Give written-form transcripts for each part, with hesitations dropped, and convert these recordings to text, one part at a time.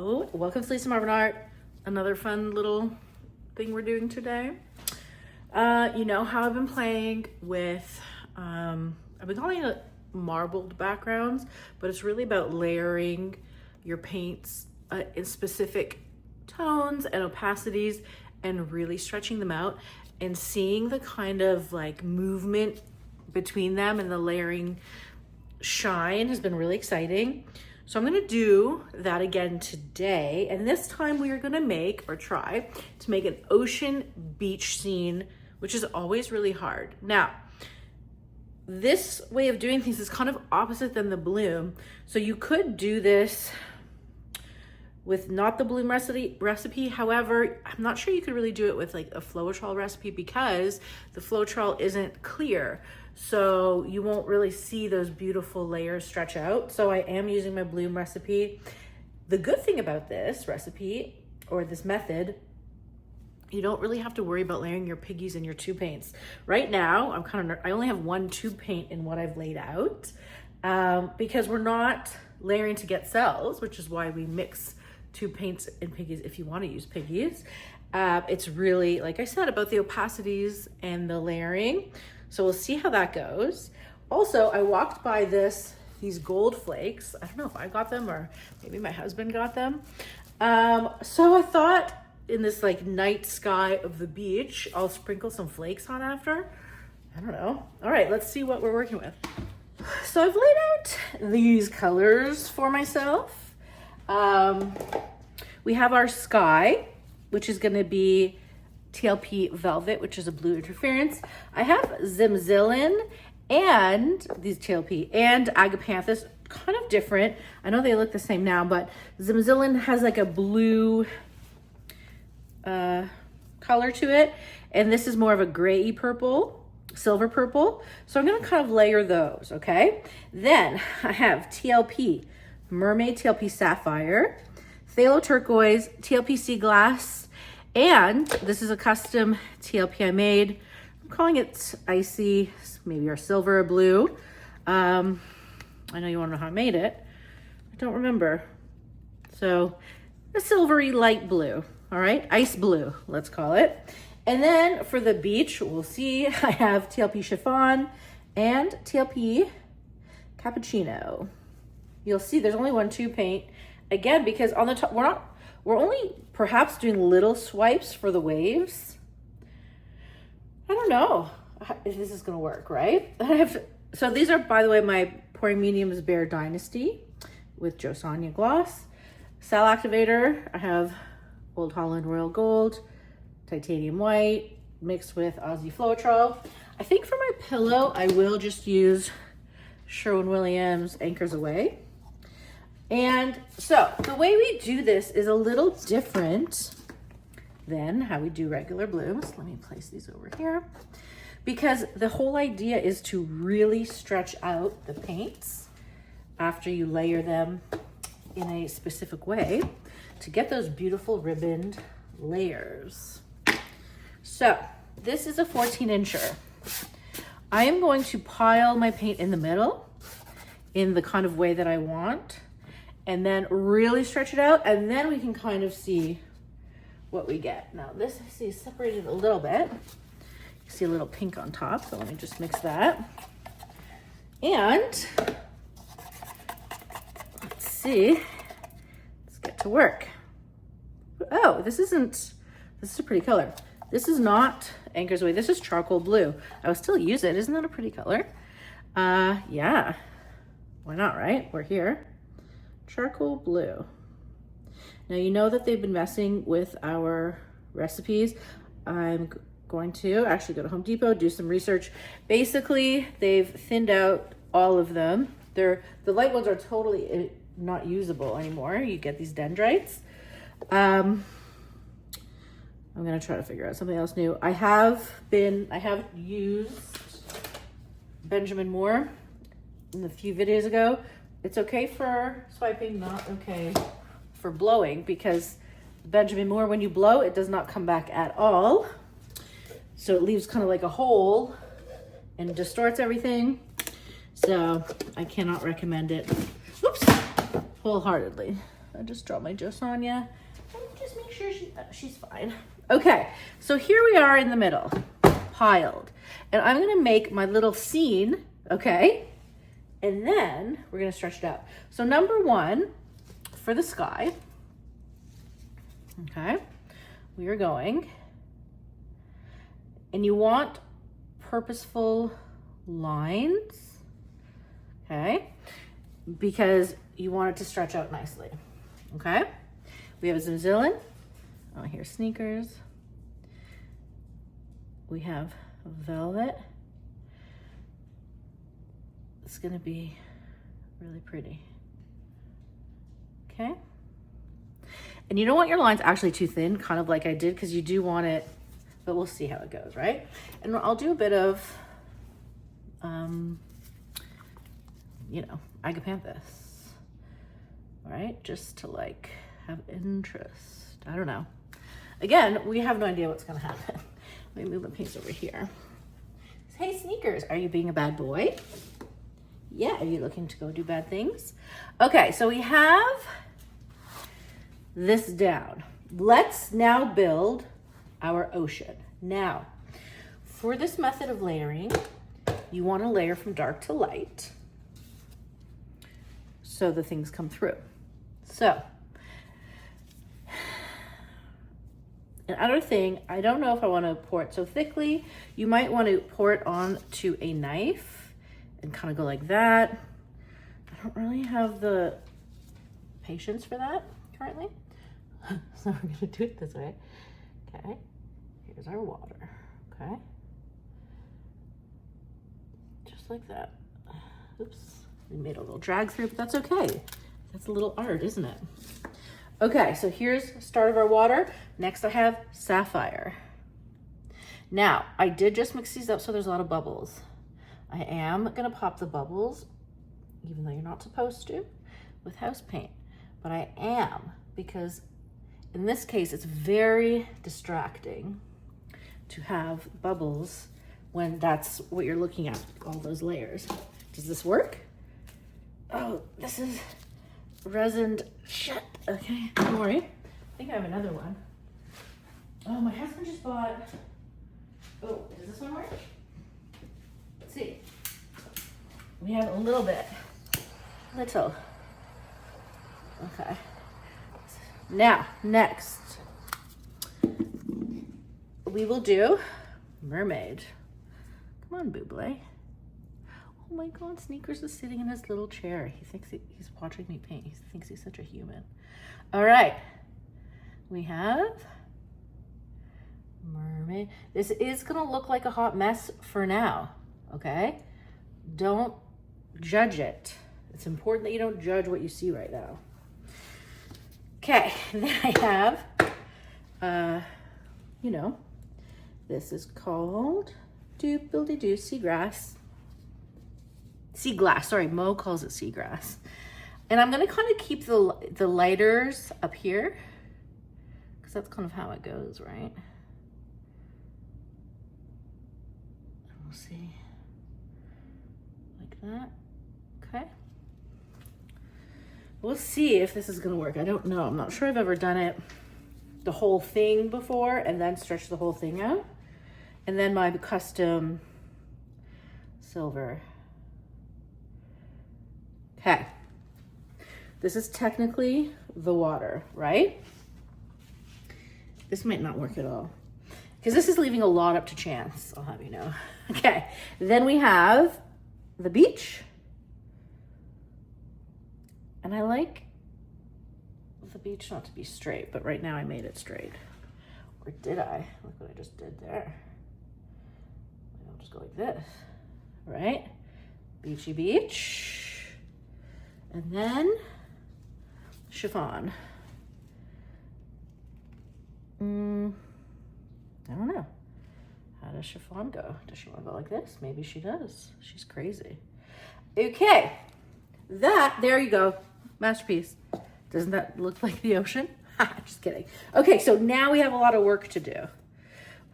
Hello, welcome to Lisa Marvin Art. Another fun little thing we're doing today. You know how I've been playing with, I've been calling it marbled backgrounds, but it's really about layering your paints in specific tones and opacities and really stretching them out and seeing the kind of like movement between them and the layering shine has been really exciting. So I'm gonna do that again today. And this time we are gonna make, or try, to make an ocean beach scene, which is always really hard. Now, this way of doing things is kind of opposite than the bloom. So you could do this with not the bloom recipe. However, I'm not sure you could really do it with like a Floetrol recipe because the Floetrol isn't clear. So you won't really see those beautiful layers stretch out. So I am using my bloom recipe. The good thing about this recipe or this method, you don't really have to worry about layering your piggies and your tube paints. Right now, I only have one tube paint in what I've laid out because we're not layering to get cells, which is why we mix tube paints and piggies if you want to use piggies. It's really, like I said, about the opacities and the layering. So we'll see how that goes. Also, I walked by these gold flakes. I don't know if I got them or maybe my husband got them. So I thought in this like night sky of the beach, I'll sprinkle some flakes on after. I don't know. All right, let's see what we're working with. So I've laid out these colors for myself. We have our sky, which is gonna be TLP Velvet, which is a blue interference. I have Zimzilin and these TLP and Agapanthus, kind of different. I know they look the same now, but Zimzilin has like a blue color to it. And this is more of a gray purple, silver purple. So I'm gonna kind of layer those, okay? Then I have TLP Mermaid, TLP Sapphire, Phthalo Turquoise, TLP Sea Glass, and this is a custom TLP I made. I'm calling it Icy, maybe our silver or blue. I know you wanna know how I made it. I don't remember. So a silvery light blue, all right? Ice blue, let's call it. And then for the beach, we'll see, I have TLP Chiffon and TLP Cappuccino. You'll see there's only one tube paint. Again, because on the top, we're only perhaps doing little swipes for the waves. I don't know if this is gonna work, right? So these are, by the way, my Pouring Mediums Bear Dynasty with Jo Sonja gloss. Cell Activator, I have Old Holland Royal Gold, Titanium White, mixed with Aussie Floetrol. I think for my pillow, I will just use Sherwin-Williams Anchors Away. And so the way we do this is a little different than how we do regular blooms. Let me place these over here because the whole idea is to really stretch out the paints after you layer them in a specific way to get those beautiful ribboned layers. So this is a 14-incher. I am going to pile my paint in the middle in the kind of way that I want, and then really stretch it out, and then we can kind of see what we get. Now this, I see, is separated a little bit. You see a little pink on top, so let me just mix that. And let's see, let's get to work. Oh, this is a pretty color. This is not Anchors Away, this is charcoal blue. I will still use it, isn't that a pretty color? Yeah, why not, right? We're here. Charcoal blue. Now you know that they've been messing with our recipes. I'm going to actually go to Home Depot, do some research. Basically, they've thinned out all of them. The light ones are totally not usable anymore. You get these dendrites. I'm gonna try to figure out something else new. I have used Benjamin Moore in a few videos ago. It's okay for swiping, not okay for blowing, because Benjamin Moore, when you blow, it does not come back at all. So it leaves kind of like a hole and distorts everything. So I cannot recommend it. Oops, wholeheartedly. I just dropped my Josanya. Just make sure she's fine. Okay, so here we are in the middle, piled. And I'm gonna make my little scene, okay? And then we're gonna stretch it out. So number one, for the sky, okay, we are going, and you want purposeful lines, okay? Because you want it to stretch out nicely, okay? We have a Zimzillin. Oh, here's sneakers. We have velvet. It's gonna be really pretty, okay? And you don't want your lines actually too thin, kind of like I did, because you do want it, but we'll see how it goes, right? And I'll do a bit of, you know, agapanthus, all right? Just to like have interest. I don't know. Again, we have no idea what's gonna happen. Let me move my piece over here. Hey, sneakers, are you being a bad boy? Yeah, are you looking to go do bad things? Okay, so we have this down. Let's now build our ocean. Now, for this method of layering, you want to layer from dark to light so the things come through. So, another thing, I don't know if I want to pour it so thickly. You might want to pour it onto a knife and kind of go like that. I don't really have the patience for that currently. So we're gonna do it this way. Okay, here's our water, okay? Just like that. Oops, we made a little drag through, but that's okay. That's a little art, isn't it? Okay, so here's the start of our water. Next I have sapphire. Now, I did just mix these up so there's a lot of bubbles. I am gonna pop the bubbles, even though you're not supposed to, with house paint. But I am, because in this case, it's very distracting to have bubbles when that's what you're looking at, all those layers. Does this work? Oh, this is resined shit. Okay, don't worry. I think I have another one. Oh, my husband just bought, oh, does this one work? Let's see. We have a little bit. Little. Okay. Now, next, we will do mermaid. Come on, Buble. Oh my God, Sneakers is sitting in his little chair. He thinks he's watching me paint. He thinks he's such a human. All right, we have mermaid. This is gonna look like a hot mess for now, okay? Don't judge it. It's important that you don't judge what you see right now. Okay, and then I have, you know, this is called Doodle-dee-doo seagrass. Seaglass, sorry, Mo calls it seagrass. And I'm gonna kind of keep the lighters up here, because that's kind of how it goes, right? And we'll see, like that, okay? We'll see if this is gonna work. I don't know, I'm not sure I've ever done it the whole thing before and then stretch the whole thing out. And then my custom silver. Okay, this is technically the water, right? This might not work at all because this is leaving a lot up to chance, I'll have you know. Okay, then we have the beach. And I like the beach not to be straight, but right now I made it straight. Or did I? Look what I just did there. I'll just go like this, right? Beachy beach. And then chiffon. I don't know. How does chiffon go? Does she want to go like this? Maybe she does. She's crazy. Okay, there you go. Masterpiece. Doesn't that look like the ocean? Just kidding. Okay, so now we have a lot of work to do,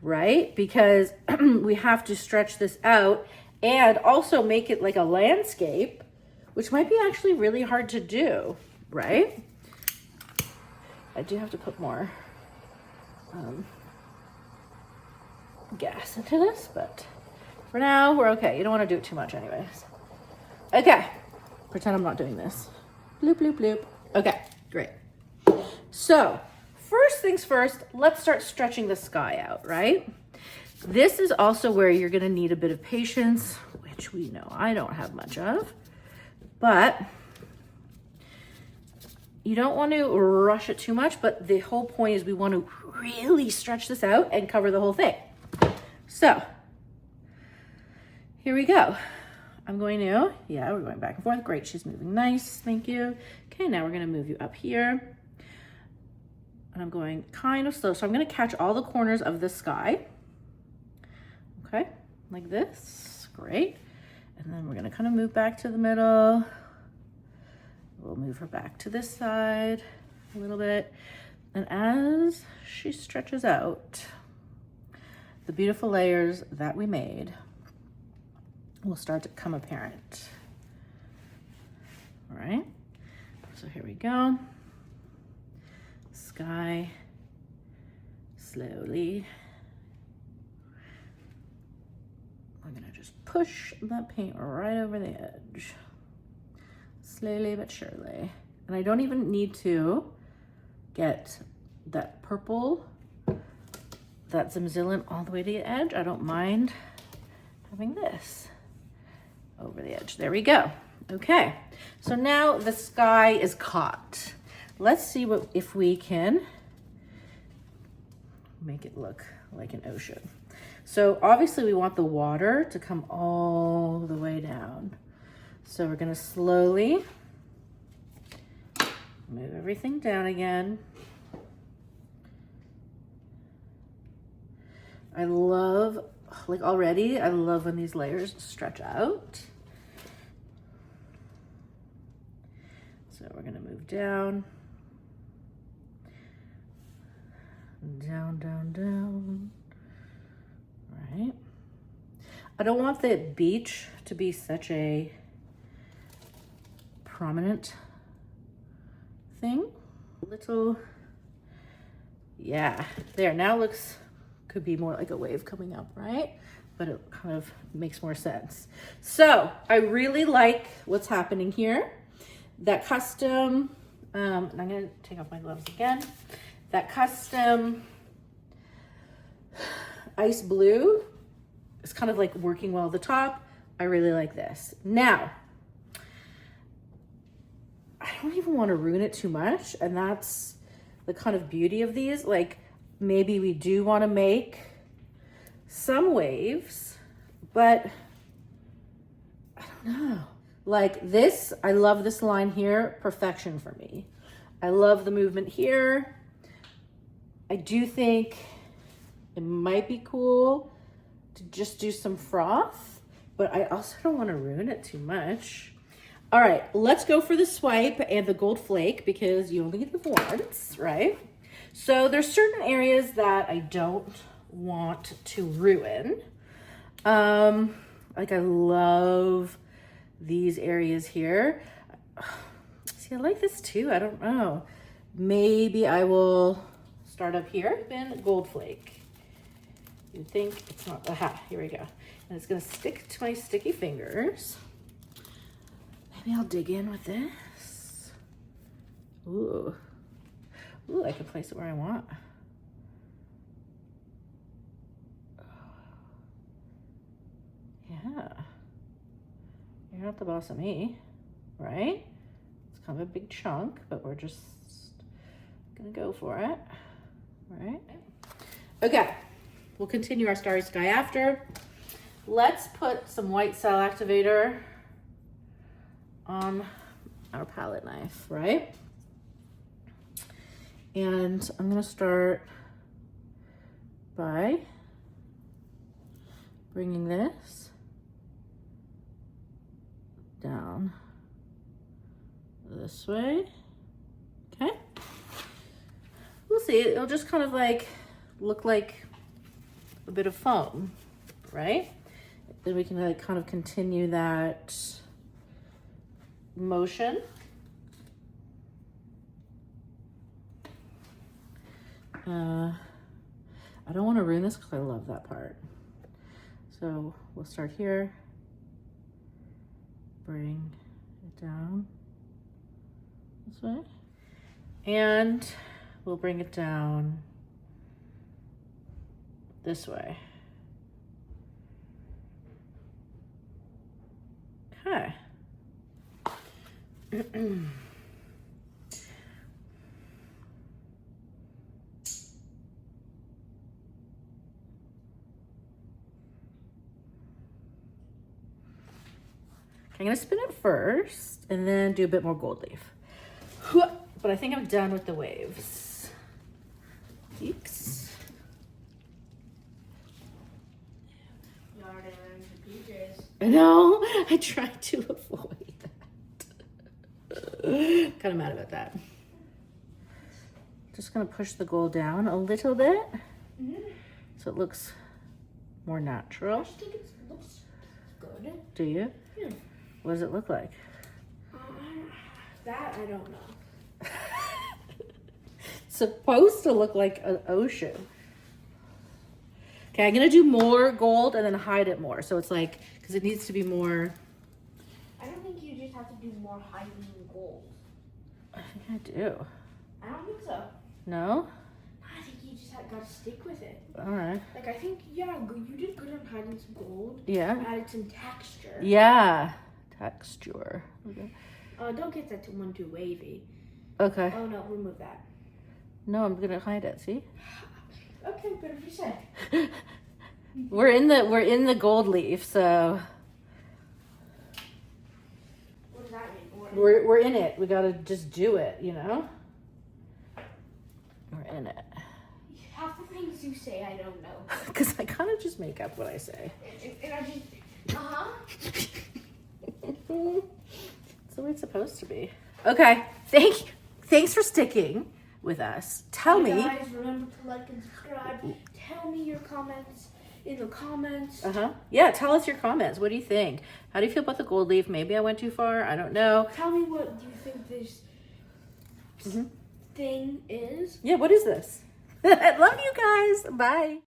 right? Because we have to stretch this out and also make it like a landscape, which might be actually really hard to do, right? I do have to put more gas into this, but for now we're okay. You don't want to do it too much anyways. Okay, pretend I'm not doing this. Bloop, bloop, bloop. Okay, great. So first things first, let's start stretching the sky out, right? This is also where you're gonna need a bit of patience, which we know I don't have much of, but you don't want to rush it too much, but the whole point is we want to really stretch this out and cover the whole thing. So here we go. I'm going to, yeah, we're going back and forth. Great, she's moving nice, thank you. Okay, now we're gonna move you up here. And I'm going kind of slow. So I'm gonna catch all the corners of the sky. Okay, like this, great. And then we're gonna kind of move back to the middle. We'll move her back to this side a little bit. And as she stretches out, the beautiful layers that we made will start to become apparent. All right, so here we go. Sky, slowly. We're gonna just push that paint right over the edge. Slowly but surely. And I don't even need to get that purple, that Zimzillant all the way to the edge. I don't mind having this over the edge. There we go. Okay, so now the sky is caught. Let's see if we can make it look like an ocean. So obviously we want the water to come all the way down. So we're gonna slowly move everything down again. I love, like already, I love when these layers stretch out. So we're gonna move down. Down, down, down. All right. I don't want the beach to be such a prominent thing. Little, yeah, there, now looks, could be more like a wave coming up, right? But it kind of makes more sense. So I really like what's happening here. That custom, and I'm gonna take off my gloves again. That custom ice blue is kind of like working well at the top. I really like this. Now, I don't even want to ruin it too much, and that's the kind of beauty of these. Like, maybe we do want to make some waves, but I don't know. Like this, I love this line here, perfection for me. I love the movement here. I do think it might be cool to just do some froth, but I also don't want to ruin it too much. All right, let's go for the swipe and the gold flake because you only get them once, right? So there's certain areas that I don't want to ruin. Like I love these areas here. See, I like this too. I don't know. Maybe I will start up here, then gold flake. You'd think it's not, aha, here we go. And it's gonna stick to my sticky fingers. Maybe I'll dig in with this. Ooh. Ooh, I can place it where I want. Yeah. You're not the boss of me, right? It's kind of a big chunk, but we're just gonna go for it, right? Okay, we'll continue our starry sky after. Let's put some white cell activator on our palette knife, right? And I'm gonna start by bringing this down this way, okay? We'll see, it'll just kind of like look like a bit of foam, right? Then we can like kind of continue that motion. I don't want to ruin this because I love that part. So we'll start here, bring it down this way, and we'll bring it down this way. Okay. I'm gonna spin it first and then do a bit more gold leaf. But I think I'm done with the waves. Eeks. I know, I tried to avoid that. Kind of mad about that. Just gonna push the gold down a little bit so it looks more natural. I think it looks good. Do you? Yeah. What does it look like? That I don't know. It's supposed to look like an ocean. Okay, I'm gonna do more gold and then hide it more. So it's like, because it needs to be more. I don't think you just have to do more hiding gold. I think I do. I don't think so. No? I think you just gotta stick with it. All right. Like, I think, yeah, you did good on hiding some gold. Yeah. Added some texture. Yeah. Texture. Okay. Don't get that one too wavy. Okay. Oh no, remove that. No, I'm gonna hide it. See? Okay, but if you say. We're in the gold leaf, so What does that mean? we're in it. We gotta just do it, you know? We're in it. Half the things you say, I don't know. Because I kind of just make up what I say. And I just, That's the way it's supposed to be. Okay, thanks for sticking with us. Tell me. Guys, remember to like and subscribe. Tell me your comments in the comments. Yeah, tell us your comments. What do you think? How do you feel about the gold leaf? Maybe I went too far. I don't know. Tell me what you think this thing is. Yeah, what is this? I love you guys. Bye.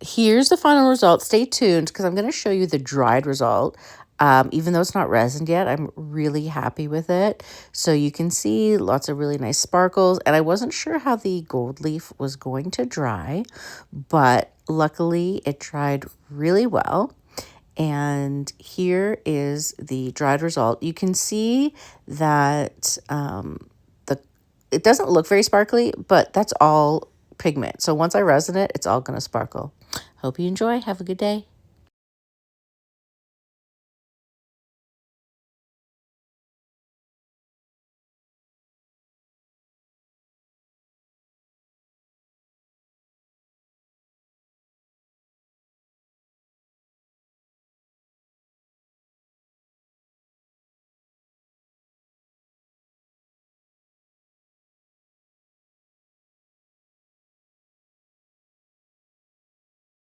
Here's the final result. Stay tuned because I'm going to show you the dried result. Even though it's not resined yet, I'm really happy with it. So you can see lots of really nice sparkles. And I wasn't sure how the gold leaf was going to dry, but luckily it dried really well. And here is the dried result. You can see that it doesn't look very sparkly, but that's all pigment. So once I resin it, it's all going to sparkle. Hope you enjoy. Have a good day.